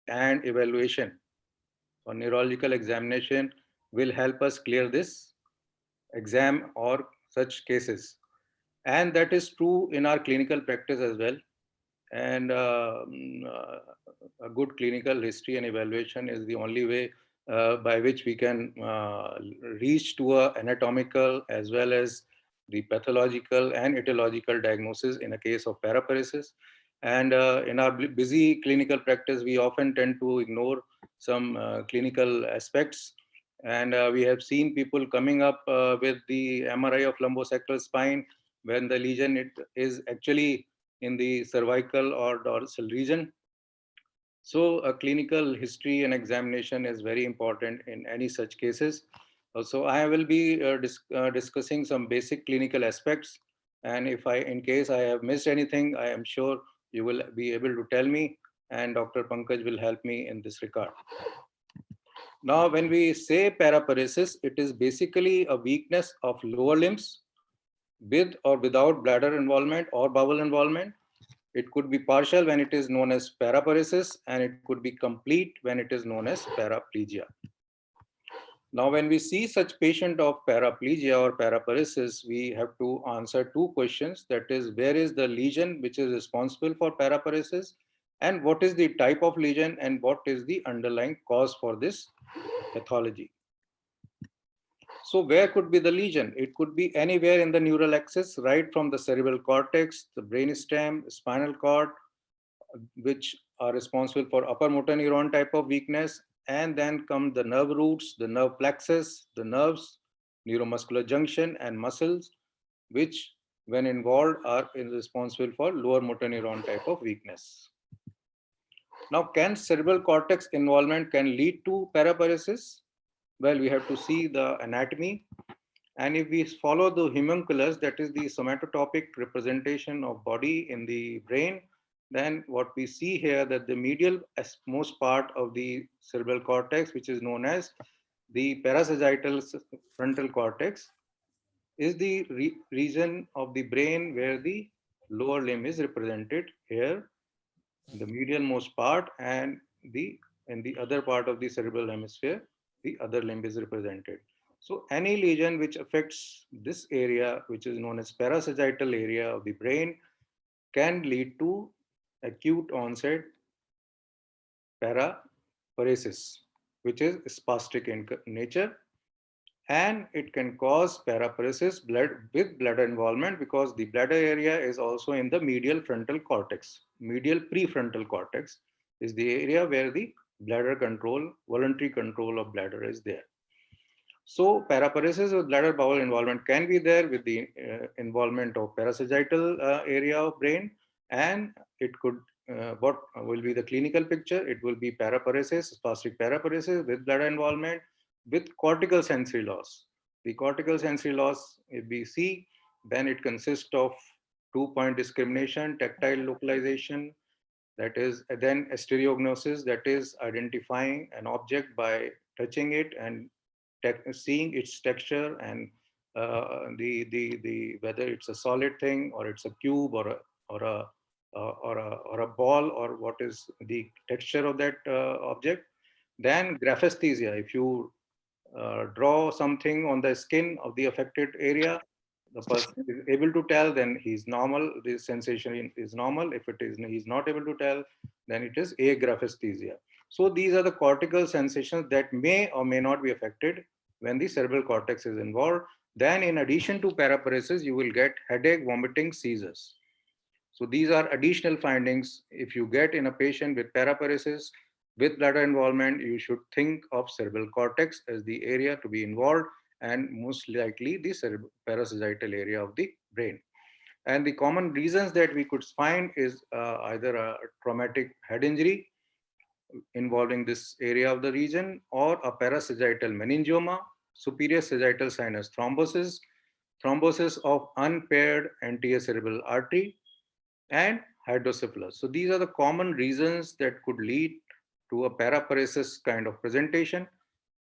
and evaluation or neurological examination will help us clear this exam or such cases. And that is true in our clinical practice as well. And a good clinical history and evaluation is the only way by which we can reach to a anatomical as well as the pathological and etiological diagnosis in a case of paraparesis. And in our busy clinical practice, we often tend to ignore some clinical aspects. And we have seen people coming up with the MRI of lumbosacral spine when the lesion is actually in the cervical or dorsal region. So a clinical history and examination is very important in any such cases. So I will be discussing some basic clinical aspects. And if in case I have missed anything, I am sure you will be able to tell me, and Dr. Pankaj will help me in this regard. Now, when we say paraparesis, it is basically a weakness of lower limbs with or without bladder involvement or bowel involvement. It could be partial when it is known as paraparesis, and it could be complete when it is known as paraplegia. Now, when we see such patient of paraplegia or paraparesis, we have to answer two questions. That is, where is the lesion which is responsible for paraparesis, and what is the type of lesion, and what is the underlying cause for this pathology. So where could be the lesion? It could be anywhere in the neural axis, right from the cerebral cortex, the brainstem, spinal cord, which are responsible for upper motor neuron type of weakness. And then come the nerve roots, the nerve plexus, the nerves, neuromuscular junction, and muscles, which when involved are responsible for lower motor neuron type of weakness. Now, can cerebral cortex involvement can lead to paraparesis? Well, we have to see the anatomy. And if we follow the homunculus, that is the somatotopic representation of body in the brain, then what we see here that the medial most part of the cerebral cortex, which is known as the parasagittal frontal cortex, is the region of the brain where the lower limb is represented here, the medial most part, and in the other part of the cerebral hemisphere, the other limb is represented. So any lesion which affects this area, which is known as parasagittal area of the brain, can lead to acute onset paraparesis, which is spastic in nature. And it can cause paraparesis with bladder involvement, because the bladder area is also in the medial frontal cortex. Medial prefrontal cortex is the area where the bladder control, voluntary control of bladder is there. So paraparesis with bladder bowel involvement can be there with the involvement of parasagittal area of brain, and it could, what will be the clinical picture? It will be paraparesis, spastic paraparesis with bladder involvement with cortical sensory loss. The cortical sensory loss, if we see, then it consists of 2-point discrimination, tactile localization, that is then stereognosis, that is identifying an object by touching it and seeing its texture and the whether it's a solid thing or it's a cube or a ball, or what is the texture of that object. Then graphesthesia, if you draw something on the skin of the affected area, the person is able to tell, then he's normal, the sensation is normal. If it is he's not able to tell, then it is agraphesthesia. So these are the cortical sensations that may or may not be affected when the cerebral cortex is involved. Then in addition to paraparesis, you will get headache, vomiting, seizures. So these are additional findings. If you get in a patient with paraparesis with bladder involvement, you should think of cerebral cortex as the area to be involved, and most likely the parasagittal area of the brain. And the common reasons that we could find is either a traumatic head injury involving this area of the region, or a parasagittal meningioma, superior sagittal sinus thrombosis, thrombosis of unpaired anterior cerebral artery, and hydrocephalus. So these are the common reasons that could lead to a paraparesis kind of presentation.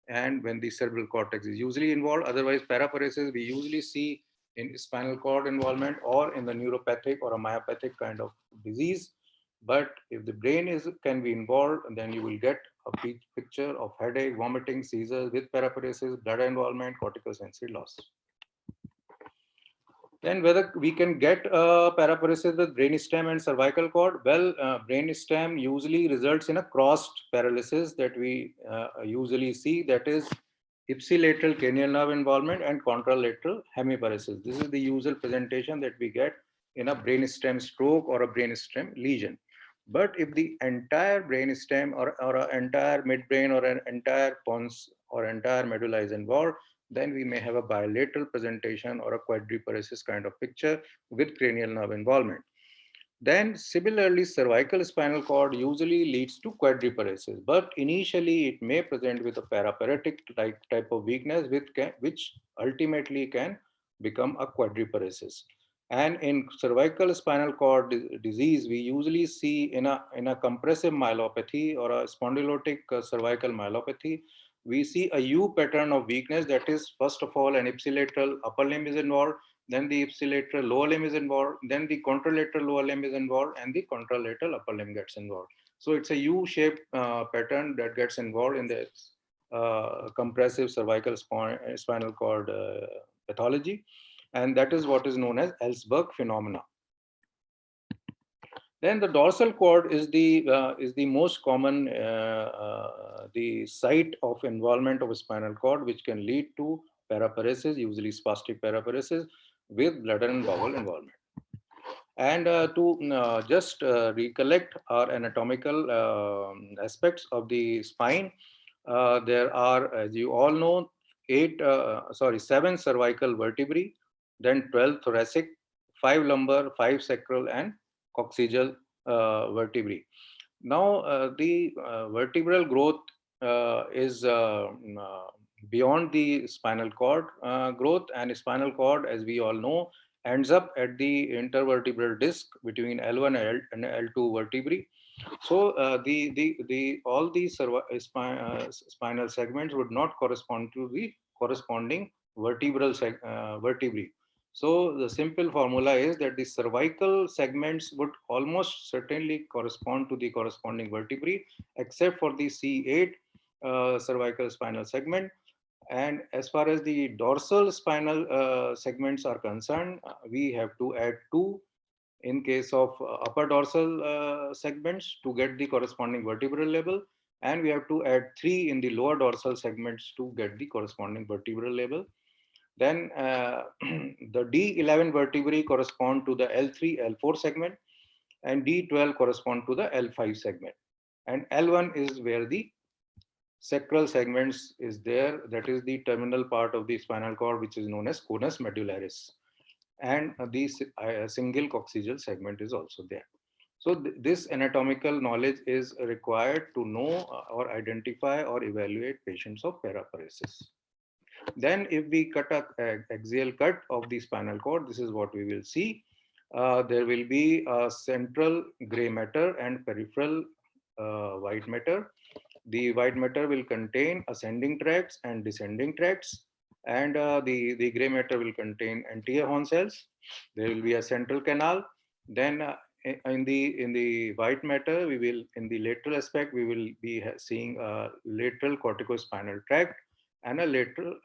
And when the cerebral cortex is usually involved, otherwise paraparesis we usually see in spinal cord involvement or in the neuropathic or a myopathic kind of disease. But if the brain can be involved, then you will get a picture of headache, vomiting, seizures with paraparesis, blood involvement, corticosensory loss. Then whether we can get paraparesis with brainstem and cervical cord? Well, brainstem usually results in a crossed paralysis that we usually see, that is ipsilateral cranial nerve involvement and contralateral hemiparesis. This is the usual presentation that we get in a brainstem stroke or a brainstem lesion. But if the entire brainstem or an entire midbrain or an entire pons or entire medulla is involved, then we may have a bilateral presentation or a quadriparesis kind of picture with cranial nerve involvement. Then similarly, cervical spinal cord usually leads to quadriparesis, but initially it may present with a paraparetic type of weakness which ultimately can become a quadriparesis. And in cervical spinal cord disease, we usually see in a compressive myelopathy or a spondylotic cervical myelopathy, we see a U pattern of weakness, that is, first of all, an ipsilateral upper limb is involved, then the ipsilateral lower limb is involved, then the contralateral lower limb is involved, and the contralateral upper limb gets involved. So it's a U-shaped pattern that gets involved in the compressive cervical spinal cord pathology, and that is what is known as Ellsberg phenomena. Then the dorsal cord is the most common the site of involvement of a spinal cord, which can lead to paraparesis, usually spastic paraparesis, with bladder and bowel involvement. And to just recollect our anatomical aspects of the spine, there are, as you all know, seven cervical vertebrae, then 12 thoracic, 5 lumbar, 5 sacral, and coccygeal vertebrae. Now, the vertebral growth is beyond the spinal cord growth, and spinal cord, as we all know, ends up at the intervertebral disc between L1 and L2 vertebrae. So all these spinal segments would not correspond to the corresponding vertebrae. So the simple formula is that the cervical segments would almost certainly correspond to the corresponding vertebrae, except for the C8 cervical spinal segment. And as far as the dorsal spinal segments are concerned, we have to add 2 in case of upper dorsal segments to get the corresponding vertebral level, and we have to add 3 in the lower dorsal segments to get the corresponding vertebral level. Then the D11 vertebrae correspond to the L3, L4 segment, and D12 correspond to the L5 segment. And L1 is where the sacral segments is there. That is the terminal part of the spinal cord, which is known as conus medullaris. And the single coccygeal segment is also there. So this anatomical knowledge is required to know or identify or evaluate patients of paraparesis. Then if we cut an axial cut of the spinal cord, this is what we will see. There will be a central gray matter and peripheral white matter. The white matter will contain ascending tracts and descending tracts, and the gray matter will contain anterior horn cells. There will be a central canal. Then in the white matter, we will, in the lateral aspect, we will be seeing a lateral corticospinal tract and a lateral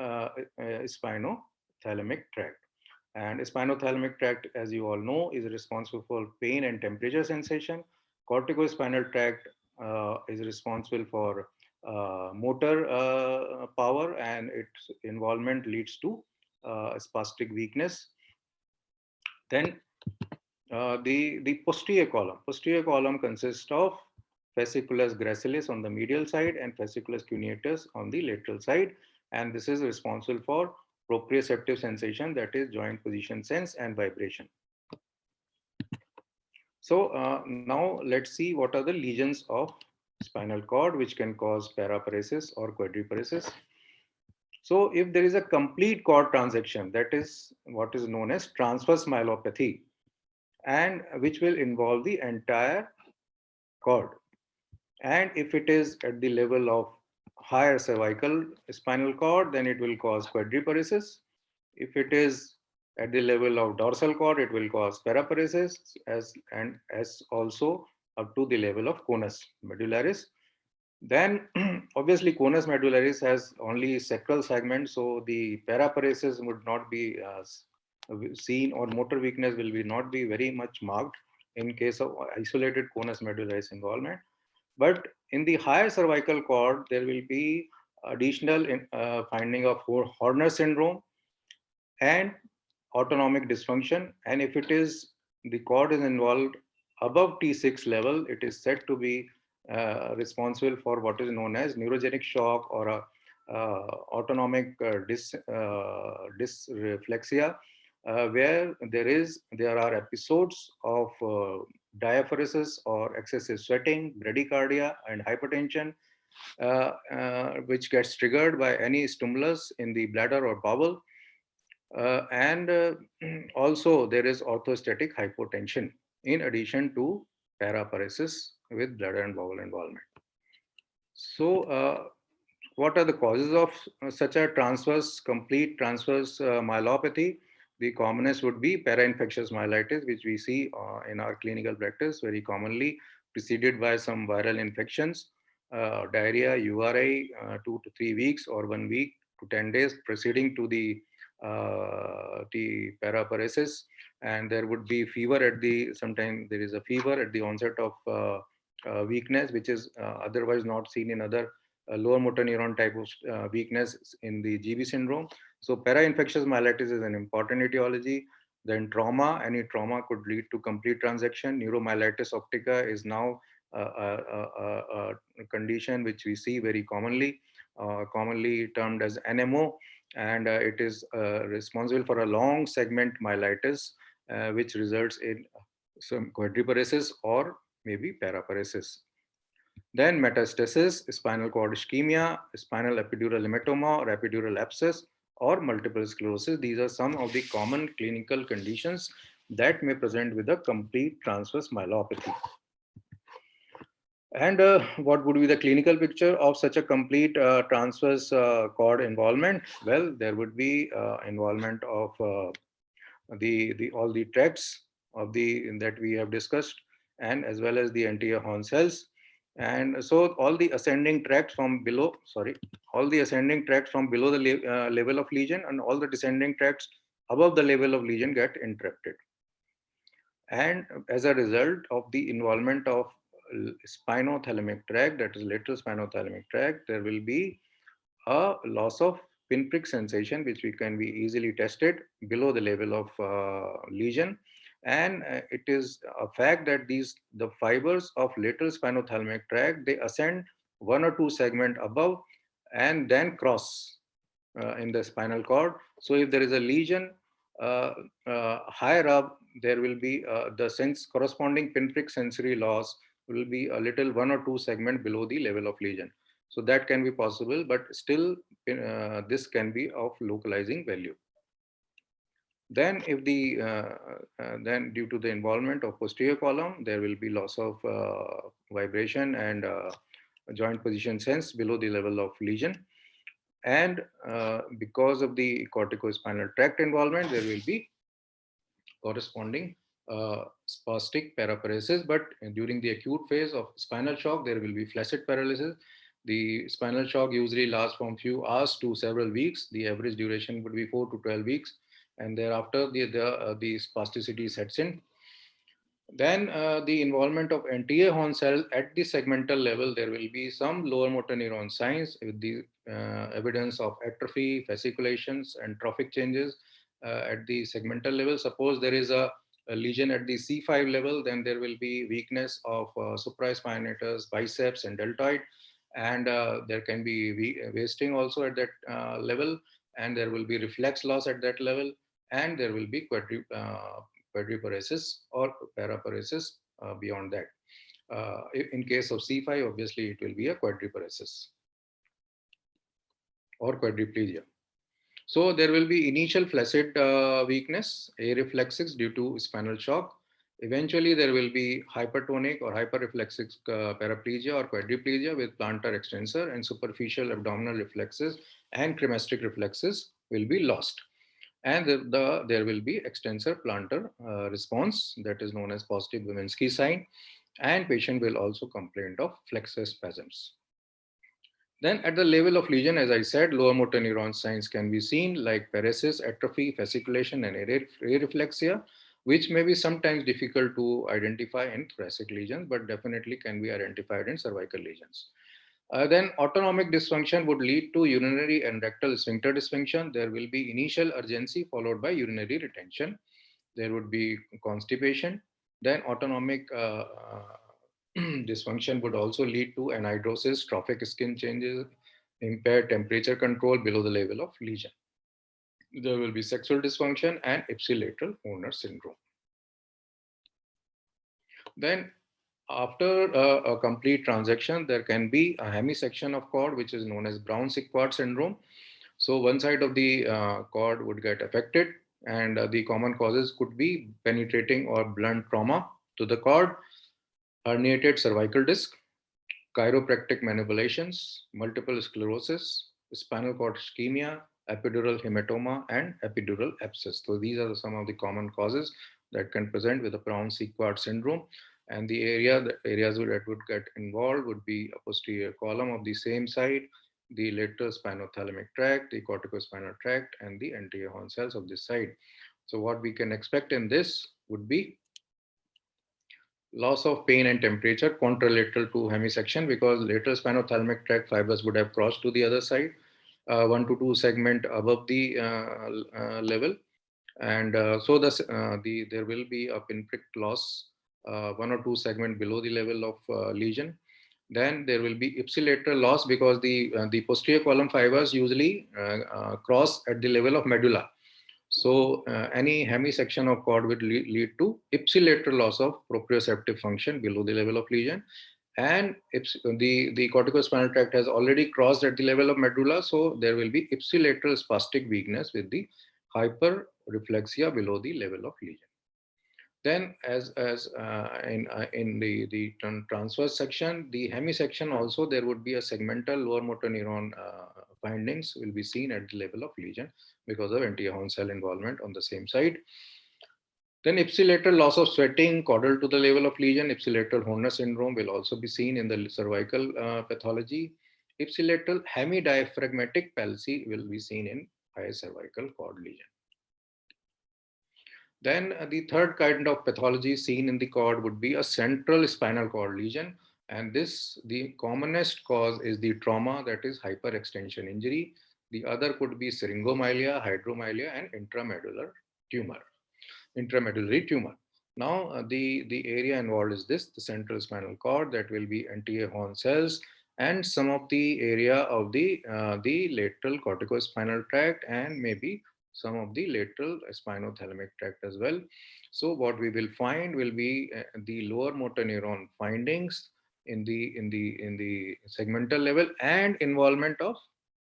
spinothalamic tract. And spinothalamic tract, as you all know, is responsible for pain and temperature sensation. Corticospinal tract is responsible for motor power, and its involvement leads to spastic weakness. Then the posterior column. Posterior column consists of fasciculus gracilis on the medial side and fasciculus cuneatus on the lateral side, and this is responsible for proprioceptive sensation, that is joint position sense and vibration. So now let's see what are the lesions of spinal cord which can cause paraparesis or quadriparesis. So if there is a complete cord transection, that is what is known as transverse myelopathy, and which will involve the entire cord. And if it is at the level of higher cervical spinal cord, then it will cause quadriparesis. If it is at the level of dorsal cord, it will cause paraparesis, as also up to the level of conus medullaris. Then obviously conus medullaris has only sacral segment, so the paraparesis would not be seen, or motor weakness will be not be very much marked in case of isolated conus medullaris involvement. But in the higher cervical cord, there will be additional finding of Horner syndrome and autonomic dysfunction. And if it is the cord is involved above T6 level, it is said to be responsible for what is known as neurogenic shock or a autonomic dysreflexia, where there are episodes of diaphoresis or excessive sweating, bradycardia, and hypertension, which gets triggered by any stimulus in the bladder or bowel. And also there is orthostatic hypotension in addition to paraparesis with bladder and bowel involvement. So what are the causes of such a complete transverse myelopathy? The commonest would be parainfectious myelitis, which we see in our clinical practice very commonly, preceded by some viral infections, diarrhea, URI, 2 to 3 weeks or 1 week to 10 days preceding to the paraparesis, and there would be fever sometimes there is a fever at the onset of weakness, which is otherwise not seen in other lower motor neuron type of weakness in the GB syndrome. So parainfectious myelitis is an important etiology. Then trauma, any trauma could lead to complete transection. Neuromyelitis optica is now a condition which we see very commonly termed as NMO, and it is responsible for a long segment myelitis, which results in some quadriparesis or maybe paraparesis. Then metastasis, spinal cord ischemia, spinal epidural hematoma or epidural abscess, or multiple sclerosis. These are some of the common clinical conditions that may present with a complete transverse myelopathy. And what would be the clinical picture of such a complete transverse cord involvement? Well, there would be involvement of all the tracts of that we have discussed, and as well as the anterior horn cells. And so all the ascending tracts from below, all the ascending tracts from below the level of lesion, and all the descending tracts above the level of lesion get interrupted. And as a result of the involvement of spinothalamic tract, that is lateral spinothalamic tract, there will be a loss of pinprick sensation, which we can be easily tested below the level of lesion. And it is a fact that the fibers of lateral spinothalamic tract, they ascend 1 or 2 segment above and then cross in the spinal cord. So if there is a lesion higher up, there will be the corresponding pinprick sensory loss will be a little 1 or 2 segment below the level of lesion. So that can be possible, but still this can be of localizing value. Then if then due to the involvement of posterior column, there will be loss of vibration and joint position sense below the level of lesion. And because of the corticospinal tract involvement, there will be corresponding spastic paraparesis. But during the acute phase of spinal shock, there will be flaccid paralysis. The spinal shock usually lasts from few hours to several weeks. The average duration would be 4 to 12 weeks. And thereafter, the spasticity sets in. Then the involvement of anterior horn cell at the segmental level, there will be some lower motor neuron signs with the evidence of atrophy, fasciculations, and trophic changes at the segmental level. Suppose there is a lesion at the C5 level, then there will be weakness of supraspinatus, biceps, and deltoid, and there can be wasting also at that level, and there will be reflex loss at that level, and there will be quadriparesis or paraparesis beyond that. In case of C5, obviously it will be a quadriparesis or quadriplegia. So there will be initial flaccid weakness, reflexes due to spinal shock. Eventually there will be hypertonic or hyperreflexic paraplegia or quadriplegia with plantar extensor, and superficial abdominal reflexes and cremasteric reflexes will be lost. And there will be extensor plantar response, that is known as positive Wiminski sign. and patient will also complain of flexor spasms. Then at the level of lesion, as I said, lower motor neuron signs can be seen like paresis, atrophy, fasciculation, and areflexia, which may be sometimes difficult to identify in thoracic lesions, but definitely can be identified in cervical lesions. Then autonomic dysfunction would lead to urinary and rectal sphincter dysfunction. There will be initial urgency followed by urinary retention. There would be constipation. Then autonomic dysfunction would also lead to anhidrosis, trophic skin changes, impaired temperature control below the level of lesion. There will be sexual dysfunction and ipsilateral Horner syndrome. Then after a complete transaction, there can be a hemisection of cord, which is known as Brown-Séquard syndrome. So one side of the cord would get affected, and the common causes could be penetrating or blunt trauma to the cord, herniated cervical disc, chiropractic manipulations, multiple sclerosis, spinal cord ischemia, epidural hematoma, and epidural abscess. So these are some of the common causes that can present with the Brown-Séquard syndrome. And the areas that would get involved would be a posterior column of the same side, the lateral spinothalamic tract, the corticospinal tract, and the anterior horn cells of this side. So what we can expect in this would be loss of pain and temperature contralateral to hemisection, because lateral spinothalamic tract fibers would have crossed to the other side, 1 to 2 segment above the level, and there will be a pinprick loss, 1 or 2 segment below the level of lesion. Then there will be ipsilateral loss, because the posterior column fibers usually cross at the level of medulla. So any hemisection of cord would lead to ipsilateral loss of proprioceptive function below the level of lesion. And the corticospinal tract has already crossed at the level of medulla, so there will be ipsilateral spastic weakness with the hyperreflexia below the level of lesion. Then, in the transverse section, the hemisection also, there would be a segmental lower motor neuron findings will be seen at the level of lesion because of anterior horn cell involvement on the same side. Then ipsilateral loss of sweating caudal to the level of lesion, ipsilateral Horner syndrome will also be seen in the cervical pathology. Ipsilateral hemidiaphragmatic palsy will be seen in high cervical cord lesion. Then the third kind of pathology seen in the cord would be a central spinal cord lesion. And the commonest cause is the trauma, that is hyperextension injury. The other could be syringomyelia, hydromyelia, and intramedullary tumor. Now, the area involved is the central spinal cord, that will be anterior horn cells, and some of the area of the lateral corticospinal tract, and maybe some of the lateral spinothalamic tract as well. So what we will find will be the lower motor neuron findings in the segmental level, and involvement of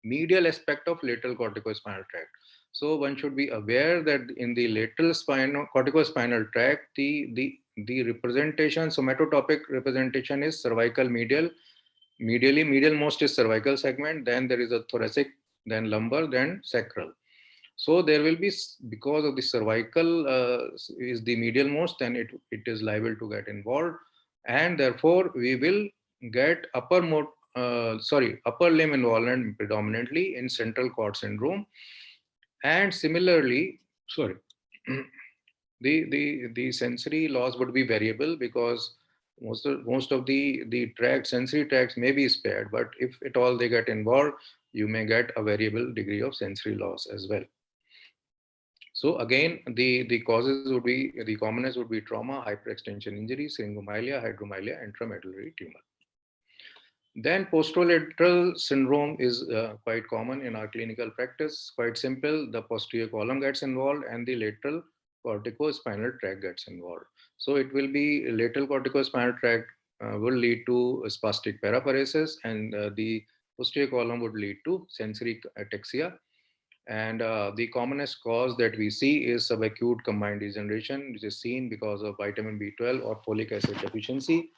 medial aspect of lateral corticospinal tract. So one should be aware that in the lateral corticospinal tract, the representation, somatotopic representation is cervical medial. Medial most is cervical segment, then there is a thoracic, then lumbar, then sacral. So there will be, because of the cervical is the medial most, then it is liable to get involved, and therefore we will get upper limb involvement predominantly in central cord syndrome. And similarly, the sensory loss would be variable, because most of the sensory tracts may be spared, but if at all they get involved, you may get a variable degree of sensory loss as well. So again, the causes would be, the commonest would be trauma, hyperextension injury, syringomyelia, hydromyelia, intramedullary tumor. Then posterolateral syndrome is quite common in our clinical practice. Quite simple, the posterior column gets involved and the lateral corticospinal tract gets involved. So it will be lateral corticospinal tract will lead to spastic paraparesis, and the posterior column would lead to sensory ataxia. And the commonest cause that we see is subacute combined degeneration, which is seen because of vitamin B12 or folic acid deficiency,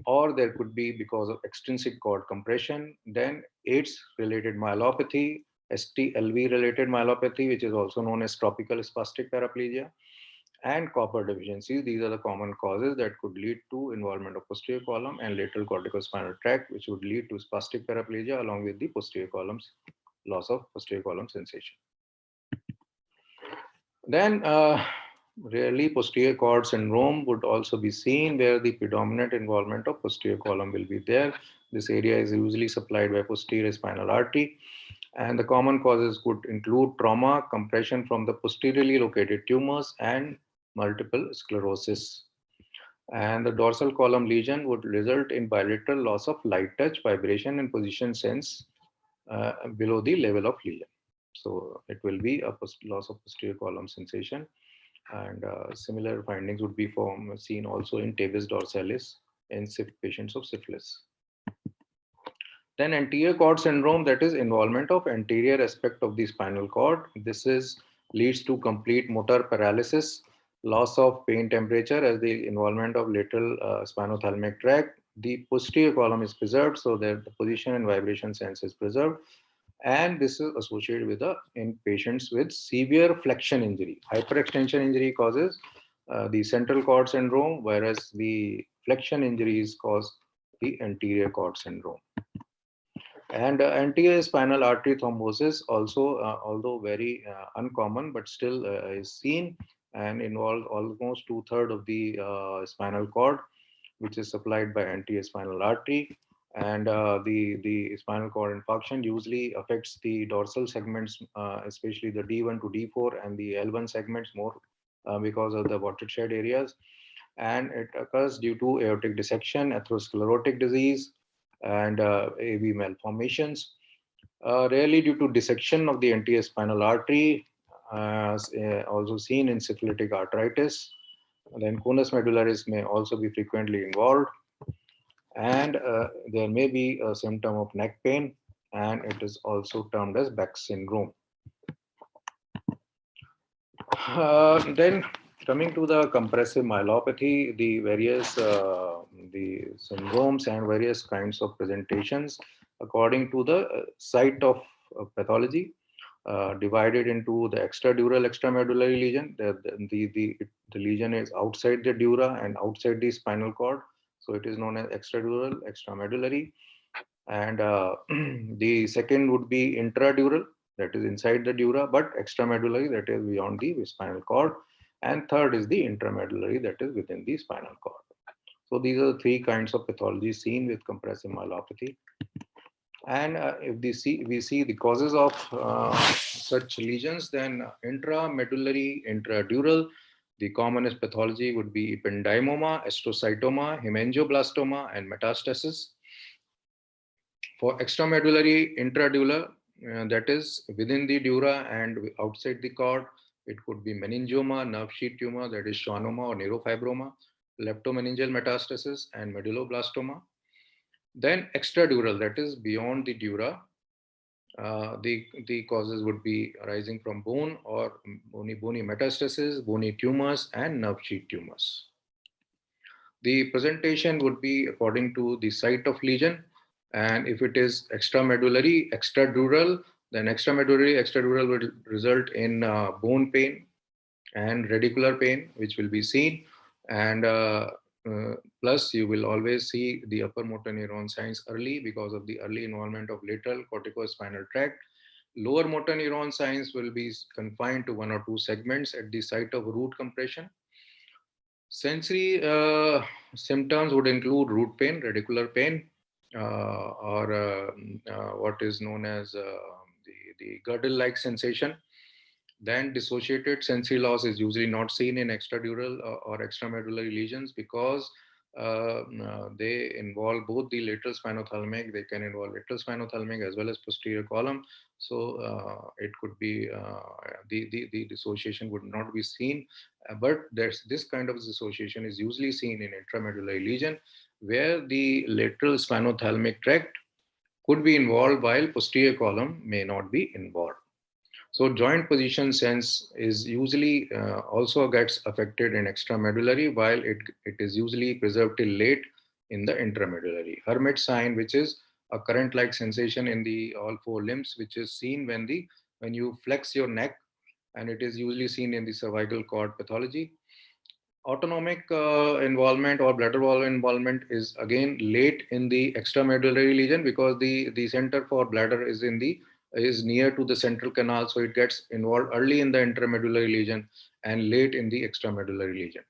or there could be because of extrinsic cord compression. Then AIDS related myelopathy, STLV related myelopathy, which is also known as tropical spastic paraplegia. and copper deficiencies. These are the common causes that could lead to involvement of posterior column and lateral corticospinal tract, which would lead to spastic paraplegia along with the posterior column's loss of posterior column sensation. Then rarely posterior cord syndrome would also be seen, where the predominant involvement of posterior column will be there. This area is usually supplied by posterior spinal artery, and the common causes could include trauma, compression from the posteriorly located tumors, and multiple sclerosis. And the dorsal column lesion would result in bilateral loss of light touch, vibration, and position sense below the level of lesion. So it will be a loss of posterior column sensation, and similar findings would be seen also in tabes dorsalis in patients of syphilis. Then anterior cord syndrome, that is involvement of anterior aspect of the spinal cord. This leads to complete motor paralysis, loss of pain temperature as the involvement of lateral spinothalamic tract. The posterior column is preserved so that the position and vibration sense is preserved. And this is associated with in patients with severe flexion injury. Hyperextension injury causes the central cord syndrome, whereas the flexion injuries cause the anterior cord syndrome. And anterior spinal artery thrombosis also, although very uncommon, but still is seen and involves almost 2/3 of the spinal cord, which is supplied by anterior spinal artery. And the spinal cord infarction usually affects the dorsal segments, especially the D1 to D4 and the L1 segments more because of the watershed areas. And it occurs due to aortic dissection, atherosclerotic disease, and AV malformations. Rarely due to dissection of the anterior spinal artery, also seen in syphilitic arthritis. Then conus medullaris may also be frequently involved, and there may be a symptom of neck pain, and it is also termed as Beck syndrome. Then coming to the compressive myelopathy, the various the syndromes and various kinds of presentations according to the site of pathology, divided into the extradural extramedullary lesion. The lesion is outside the dura and outside the spinal cord, so it is known as extradural extramedullary. And the second would be intradural, that is inside the dura, but extramedullary, that is beyond the spinal cord. And third is the intramedullary, that is within the spinal cord. So these are the three kinds of pathology seen with compressive myelopathy. And if we see the causes of such lesions, then intramedullary, intradural, the commonest pathology would be ependymoma, astrocytoma, hemangioblastoma, and metastasis. For extramedullary, intradural, that is within the dura and outside the cord, it could be meningioma, nerve sheath tumor, that is schwannoma or neurofibroma, leptomeningeal metastasis, and medulloblastoma. Then extradural, that is beyond the dura, the causes would be arising from bone or bony metastasis, bony tumors, and nerve sheath tumors. The presentation would be according to the site of lesion, and if it is extramedullary, extradural, then extradural will result in bone pain and radicular pain, which will be seen. And plus, you will always see the upper motor neuron signs early because of the early involvement of lateral corticospinal tract. Lower motor neuron signs will be confined to 1 or 2 segments at the site of root compression. Sensory symptoms would include root pain, radicular pain, or what is known as the girdle-like sensation. Then dissociated sensory loss is usually not seen in extradural or extramedullary lesions because they involve both the lateral spinothalamic, they can involve lateral spinothalamic as well as posterior column. So it could be the dissociation would not be seen, but there's this kind of dissociation is usually seen in intramedullary lesion where the lateral spinothalamic tract could be involved while posterior column may not be involved. So joint position sense is usually also gets affected in extramedullary, while it is usually preserved till late in the intramedullary. Hermit sign, which is a current-like sensation in the all 4 limbs, which is seen when you flex your neck, and it is usually seen in the cervical cord pathology. Autonomic involvement or bladder wall involvement is again late in the extramedullary lesion, because the center for bladder is near to the central canal, so it gets involved early in the intramedullary lesion and late in the extramedullary lesion.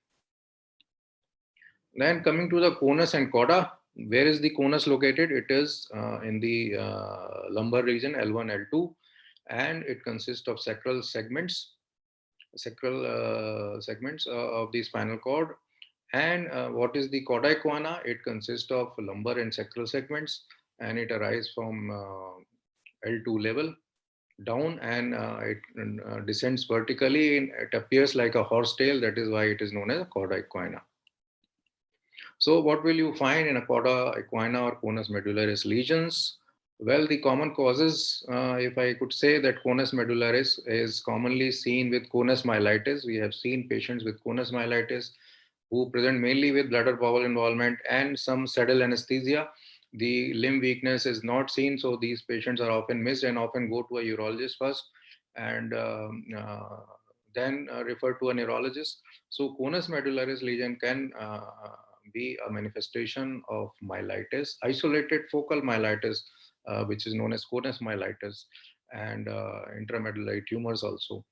Then coming to the conus and cauda, where is the conus located? It is in the lumbar region L1, L2, and it consists of sacral segments of the spinal cord. And what is the cauda equina? It consists of lumbar and sacral segments, and it arises from L2 level down, and it descends vertically. It appears like a horse tail. That is why it is known as a cauda equina. So what will you find in a cauda equina or conus medullaris lesions? Well, the common causes, if I could say that conus medullaris is commonly seen with conus myelitis. We have seen patients with conus myelitis who present mainly with bladder bowel involvement and some saddle anesthesia. The limb weakness is not seen, so these patients are often missed and often go to a urologist first, and then refer to a neurologist. So conus medullaris lesion can be a manifestation of myelitis, isolated focal myelitis, which is known as conus myelitis, and intramedullary tumors also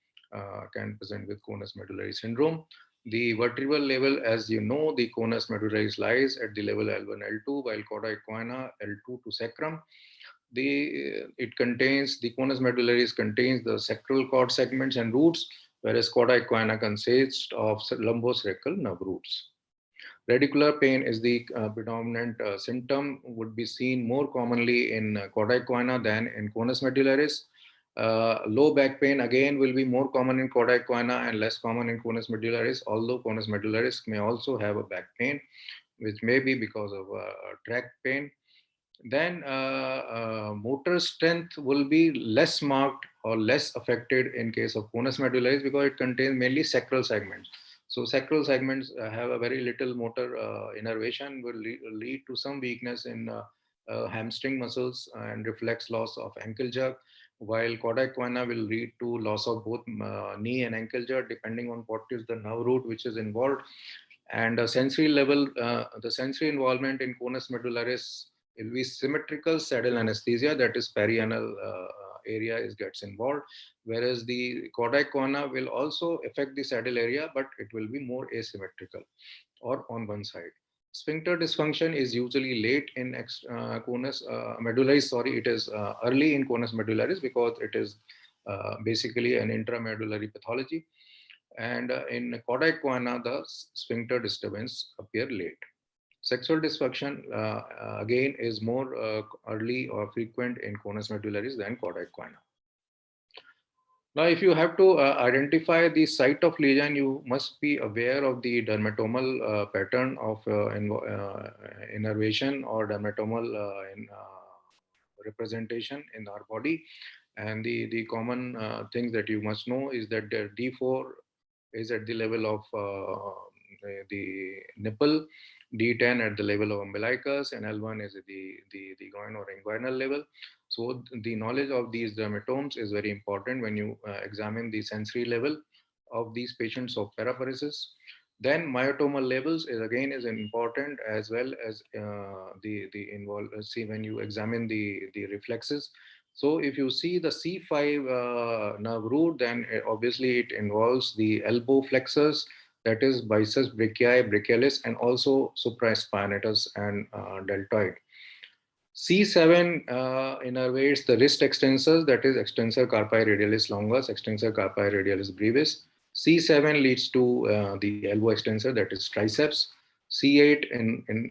can present with conus medullary syndrome. The vertebral level, as you know, the conus medullaris lies at the level L1, L2, while cauda equina L2 to sacrum. The conus medullaris contains the sacral cord segments and roots, whereas cauda equina consists of lumbosacral nerve roots. Radicular pain is the predominant symptom, would be seen more commonly in cauda equina than in conus medullaris. Low back pain again will be more common in cauda equina and less common in conus medullaris, although conus medullaris may also have a back pain, which may be because of tract pain. Then motor strength will be less marked or less affected in case of conus medullaris, because it contains mainly sacral segments. So sacral segments have a very little motor innervation, will lead to some weakness in hamstring muscles and reflex loss of ankle jerk, while cauda equina will lead to loss of both knee and ankle jerk, depending on what is the nerve root which is involved. And sensory level, the sensory involvement in conus medullaris will be symmetrical saddle anesthesia, that is perianal area gets involved, whereas the cauda equina will also affect the saddle area, but it will be more asymmetrical or on one side. Sphincter dysfunction is usually late in conus medullaris. Sorry, it is early in conus medullaris, because it is basically an intramedullary pathology. And in cauda equina, the sphincter disturbance appear late. Sexual dysfunction again is more early or frequent in conus medullaris than cauda equina. Now, if you have to identify the site of lesion, you must be aware of the dermatomal pattern of innervation or dermatomal representation in our body. And the common things that you must know is that the D4 is at the level of the nipple, D10 at the level of umbilicus, and L1 is at the groin or inguinal level. So the knowledge of these dermatomes is very important when you examine the sensory level of these patients of paraparesis. Then myotomal levels is important, as well as the involve. See, when you examine the reflexes. So if you see the C5 nerve root, then obviously it involves the elbow flexors, that is biceps brachii, brachialis, and also supraspinatus and deltoid. C7 innervates the wrist extensors, that is extensor carpi radialis longus, extensor carpi radialis brevis. C7 leads to the elbow extensor, that is triceps. C8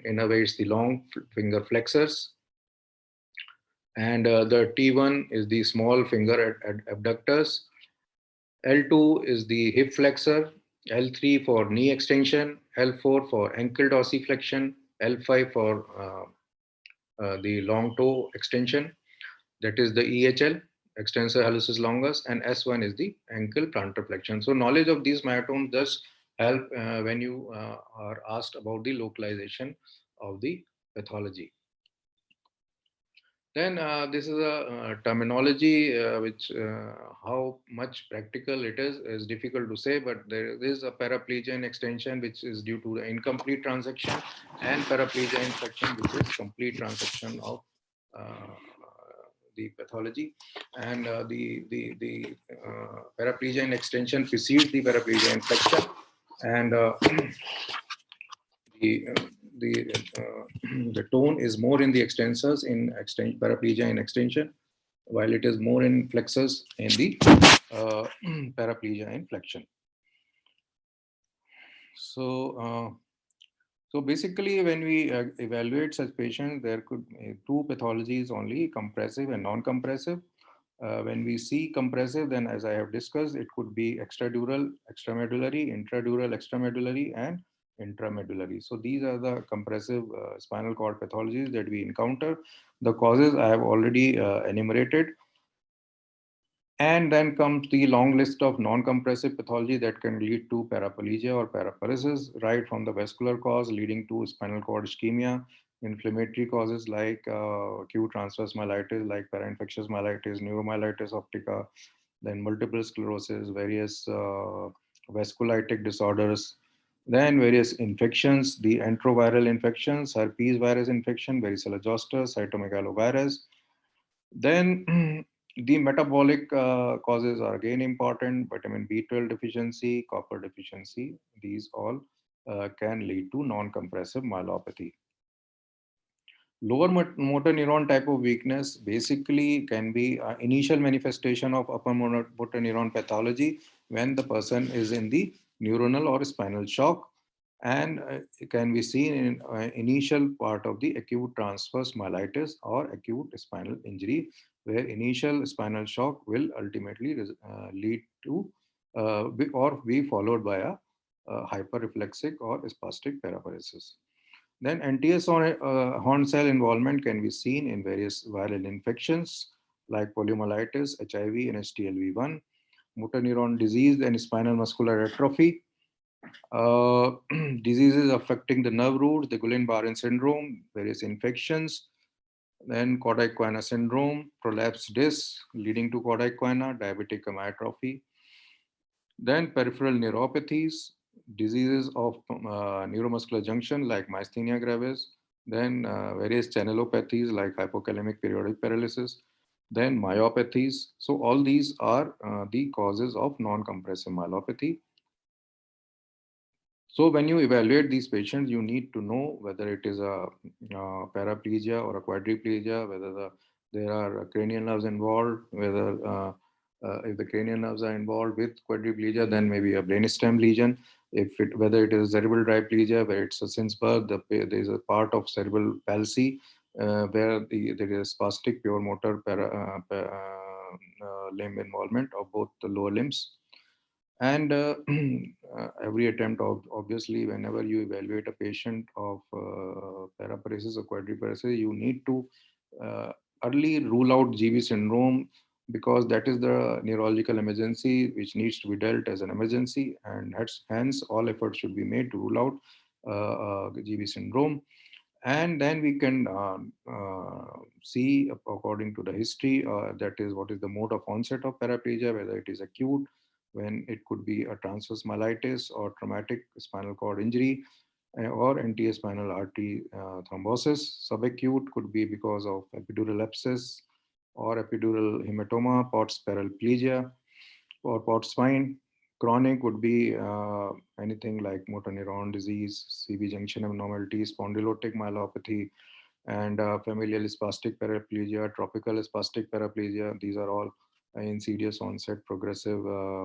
innervates the long finger flexors. And the T1 is the small finger abductors. L2 is the hip flexor. L3 for knee extension. L4 for ankle dorsiflexion. L5 for the long toe extension, that is the EHL, extensor hallucis longus, and S1 is the ankle plantar flexion. So knowledge of these myotomes does help when you are asked about the localization of the pathology. Then this is a terminology which how much practical it is difficult to say, but there is a paraplegia in extension which is due to the incomplete transaction, and paraplegia in flexion which is complete transaction of uh, the pathology. And the paraplegia in extension precedes the paraplegia in flexion, and the the the tone is more in the extensors in paraplegia in extension, while it is more in flexors in the paraplegia in flexion. So, so basically, when we evaluate such patients, there could be two pathologies only: compressive and non-compressive. When we see compressive, then as I have discussed, it could be extradural, extramedullary, intradural, extramedullary, and intramedullary. So these are the compressive spinal cord pathologies that we encounter. The causes I have already enumerated. And then comes the long list of non-compressive pathology that can lead to paraplegia or paraparesis, right from the vascular cause leading to spinal cord ischemia, inflammatory causes like acute transverse myelitis, like parainfectious myelitis, neuromyelitis optica, then multiple sclerosis, various vasculitic disorders, then various infections, the enteroviral infections, herpes virus infection, varicella zoster, cytomegalovirus, then the metabolic causes are again important: vitamin B12 deficiency, copper deficiency. These all can lead to non-compressive myelopathy. Lower motor neuron type of weakness basically can be initial manifestation of upper motor neuron pathology when the person is in the neuronal or spinal shock, and it can be seen in initial part of the acute transverse myelitis or acute spinal injury, where initial spinal shock will ultimately lead to or be followed by a hyperreflexic or spastic paraparesis. Then NTS horn cell involvement can be seen in various viral infections like poliomyelitis, HIV, and HTLV1, motor neuron disease and spinal muscular atrophy, uh, diseases affecting the nerve roots, the Guillain-Barré syndrome, various infections, then Kodak-Koina syndrome, prolapsed disc leading to Kodak-Koina, diabetic amyotrophy, then peripheral neuropathies, diseases of neuromuscular junction like myasthenia gravis, then various channelopathies like hypokalemic periodic paralysis, then myopathies. So all these are the causes of non-compressive myelopathy. So when you evaluate these patients, you need to know whether it is a paraplegia or a quadriplegia, whether there are cranial nerves involved, whether if the cranial nerves are involved with quadriplegia, then maybe a brainstem lesion. Whether it is cerebral diplegia, where it's a since birth, there is a part of cerebral palsy where there is spastic pure motor limb involvement of both the lower limbs. And every attempt of, obviously, whenever you evaluate a patient of paraparesis or quadriparesis, you need to uh, early rule out GB syndrome, because that is the neurological emergency which needs to be dealt as an emergency, and hence all efforts should be made to rule out GB syndrome. And then we can see according to the history, that is what is the mode of onset of paraplegia, whether it is acute, when it could be a transverse myelitis or traumatic spinal cord injury, or NTA spinal artery thrombosis. Subacute could be because of epidural abscess or epidural hematoma, Pott's paraplegia or Pott's spine. Chronic would be anything like motor neuron disease, CV junction abnormality, spondylotic myelopathy, and familial spastic paraplegia, tropical spastic paraplegia. These are all insidious onset progressive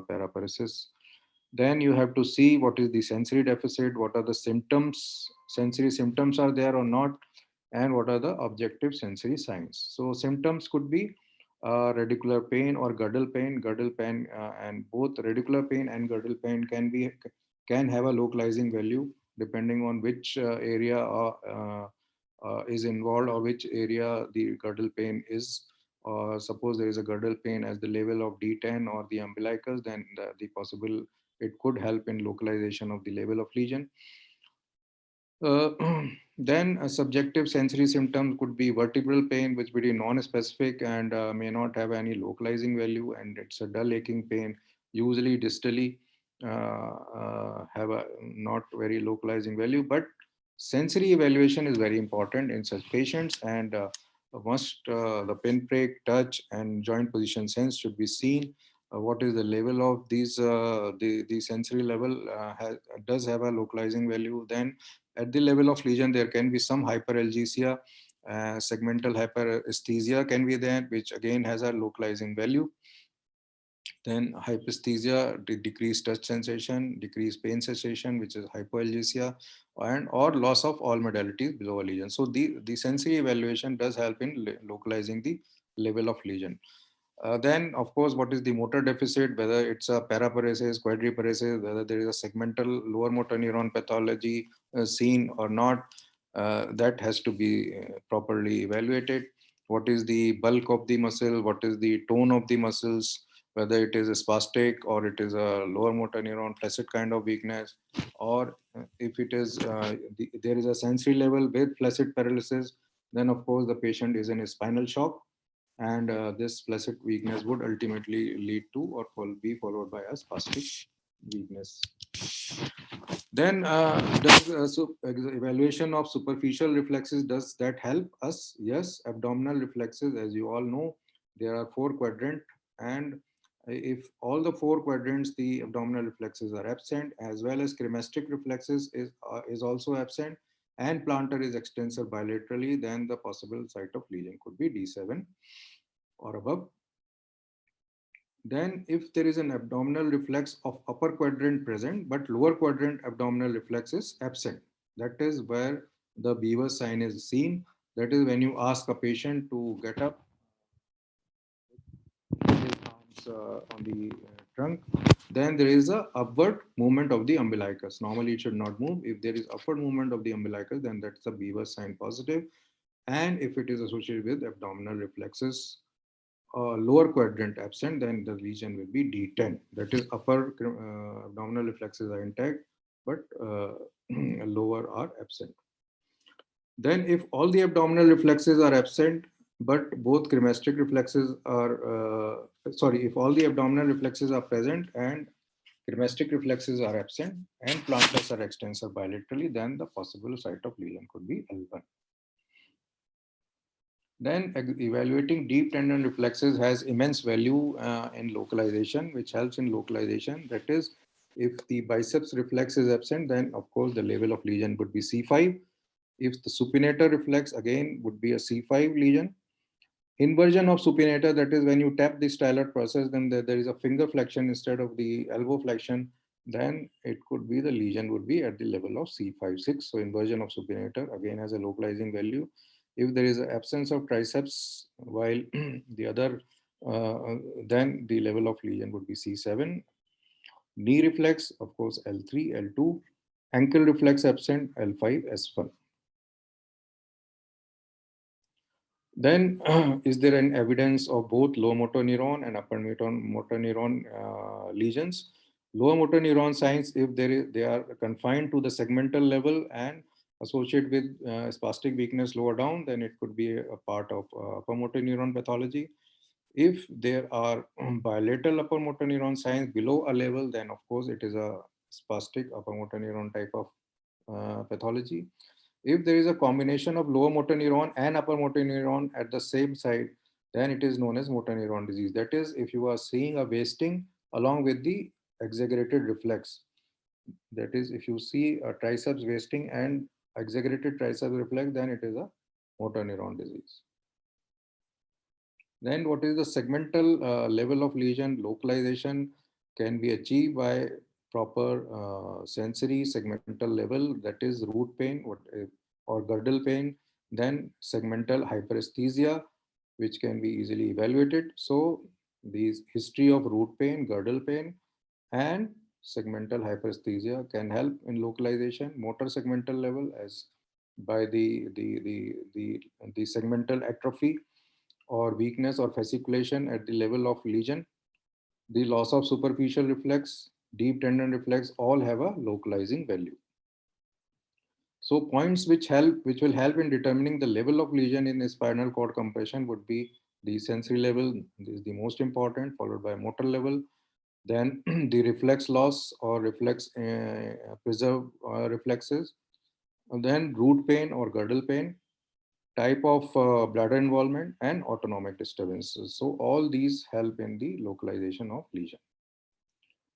paraparesis. Then you have to see what is the sensory deficit, what are the symptoms, sensory symptoms are there or not, and what are the objective sensory signs. So symptoms could be radicular pain or girdle pain, and both radicular pain and girdle pain can have a localizing value depending on which area is involved, or which area the girdle pain is. Suppose there is a girdle pain as the level of D10 or the umbilicus, then the possible it could help in localization of the level of lesion. Uh, then a subjective sensory symptom could be vertebral pain, which would be non-specific and may not have any localizing value, and it's a dull aching pain, usually distally, have a not very localizing value. But sensory evaluation is very important in such patients, and must the pinprick, touch, and joint position sense should be seen. What is the level of these the sensory level does have a localizing value. Then at the level of lesion, there can be some hyperalgesia, segmental hyperesthesia can be there, which again has a localizing value. Then hyperesthesia, decreased touch sensation, decreased pain sensation, which is hypoalgesia, and or loss of all modalities below a lesion. So the sensory evaluation does help in localizing the level of lesion. Then, of course, what is the motor deficit, whether it's a paraparesis, quadriparesis, whether there is a segmental lower motor neuron pathology seen or not, that has to be properly evaluated. What is the bulk of the muscle? What is the tone of the muscles? Whether it is a spastic or it is a lower motor neuron flaccid kind of weakness, or if it is there is a sensory level with flaccid paralysis, then of course the patient is in a spinal shock, and this flaccid weakness would ultimately lead to or be followed by a spastic weakness. Then evaluation of superficial reflexes, does that help us? Yes. Abdominal reflexes, as you all know, there are 4 quadrants, and if all the 4 quadrants, the abdominal reflexes are absent, as well as cremastic reflexes is also absent, and plantar is extensor bilaterally, then the possible site of lesion could be D7 or above. Then if there is an abdominal reflex of upper quadrant present, but lower quadrant abdominal reflex is absent, that is where the beaver sign is seen. That is when you ask a patient to get up, his arms on the trunk, then there is a upward movement of the umbilicus. Normally it should not move. If there is upward movement of the umbilicus, then that's the beaver sign positive. And if it is associated with abdominal reflexes, lower quadrant absent, then the lesion will be D10. That is, upper abdominal reflexes are intact, but lower are absent. Then if all the abdominal reflexes are absent, but both cremastic reflexes are, if all the abdominal reflexes are present and cremastic reflexes are absent and plantars are extensor bilaterally, then the possible site of lesion could be L1. Then evaluating deep tendon reflexes has immense value in localization, which helps in localization. That is, if the biceps reflex is absent, then of course the level of lesion would be C5. If the supinator reflex again would be a C5 lesion. Inversion of supinator, that is when you tap the styloid process, then there is a finger flexion instead of the elbow flexion, then it could be the lesion would be at the level of C5-6. So inversion of supinator again has a localizing value. If there is an absence of triceps while the other, then the level of lesion would be C7. Knee reflex, of course, L3, L2. Ankle reflex absent, L5, S1. Then, is there an evidence of both low motor neuron and upper motor neuron lesions? Lower motor neuron signs, if they are confined to the segmental level and associated with spastic weakness lower down, then it could be a part of upper motor neuron pathology. If there are bilateral upper motor neuron signs below a level, then of course it is a spastic upper motor neuron type of pathology. If there is a combination of lower motor neuron and upper motor neuron at the same site, then it is known as motor neuron disease. That is, if you are seeing a wasting along with the exaggerated reflex. That is, if you see a triceps wasting and exaggerated triceps reflex, then it is a motor neuron disease. Then what is the segmental level of lesion? Localization can be achieved by proper sensory segmental level, that is root pain or girdle pain, then segmental hyperesthesia, which can be easily evaluated. So these history of root pain, girdle pain, and segmental hyperesthesia can help in localization. Motor segmental level as by the segmental atrophy or weakness or fasciculation at the level of lesion, the loss of superficial reflex, deep tendon reflex, all have a localizing value. So points which will help in determining the level of lesion in spinal cord compression would be the sensory level. This is the most important, followed by motor level. Then the reflex loss or reflex preserve reflexes. And then root pain or girdle pain, type of bladder involvement, and autonomic disturbances. So all these help in the localization of lesion.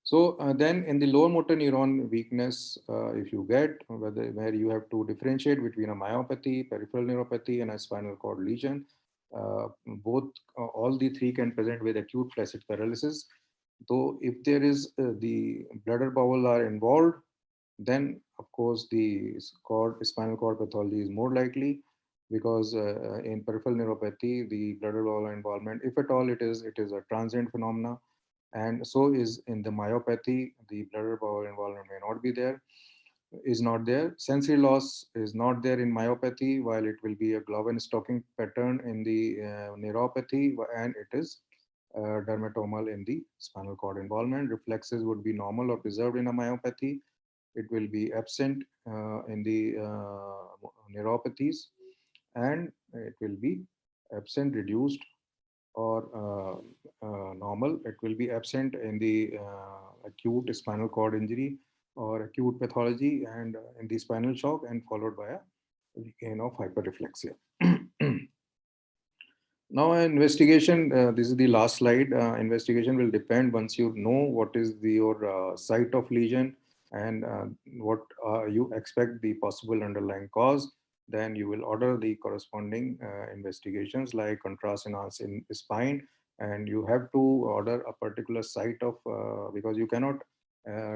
So then in the lower motor neuron weakness, if you get where you have to differentiate between a myopathy, peripheral neuropathy, and a spinal cord lesion, both all the three can present with acute flaccid paralysis. Though if there is the bladder bowel are involved, then of course the spinal cord pathology is more likely, because in peripheral neuropathy, the bladder bowel involvement, if at all, it is a transient phenomena, and so is in the myopathy. The bladder bowel involvement may not be there, is not there. Sensory loss is not there in myopathy, while it will be a glove and stocking pattern in the neuropathy, and it is dermatomal in the spinal cord involvement. Reflexes would be normal or preserved in a myopathy. It will be absent in the neuropathies, and it will be absent, reduced, or normal. It will be absent in the acute spinal cord injury or acute pathology, and in the spinal shock, and followed by a regain of hyperreflexia. Now, investigation, this is the last slide. Investigation will depend once you know what is your site of lesion, and what you expect the possible underlying cause. Then you will order the corresponding investigations like contrast enhanced in spine, and you have to order a particular site of, because you cannot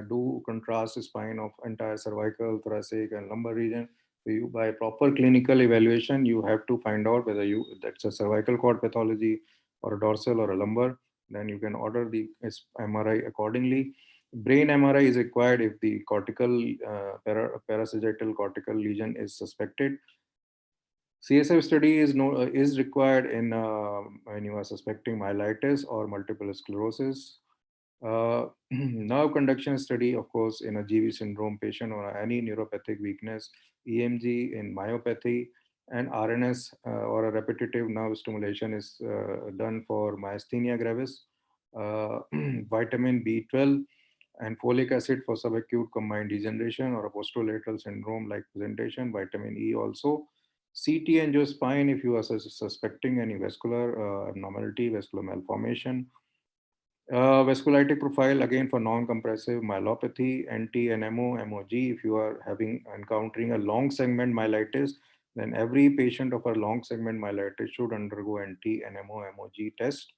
do contrast spine of entire cervical, thoracic, and lumbar region. So you, by proper clinical evaluation, you have to find out whether that's a cervical cord pathology or a dorsal or a lumbar. Then you can order the MRI accordingly. Brain MRI is required if the cortical parasagittal cortical lesion is suspected. CSF study is required in when you are suspecting myelitis or multiple sclerosis. Nerve conduction study, of course, in a GV syndrome patient or any neuropathic weakness, EMG in myopathy, and RNS or a repetitive nerve stimulation is done for myasthenia gravis. Vitamin B12 and folic acid for subacute combined degeneration or a posterolateral syndrome like presentation, vitamin E also. CT angiospine if you are suspecting any vascular abnormality, vascular malformation. Vasculitic profile again for non-compressive myelopathy, NT and MOG. If you are encountering a long segment myelitis, then every patient of a long segment myelitis should undergo NT and MOG test.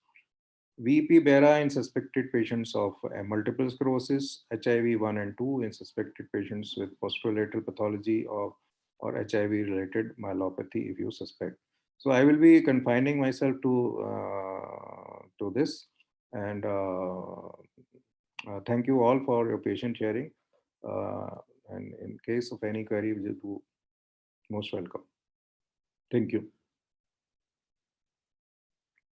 VP Bera in suspected patients of multiple sclerosis, HIV 1 and 2 in suspected patients with posterolateral pathology or HIV related myelopathy if you suspect. So I will be confining myself to this, and thank you all for your patient sharing. And in case of any query, you will be most welcome. Thank you.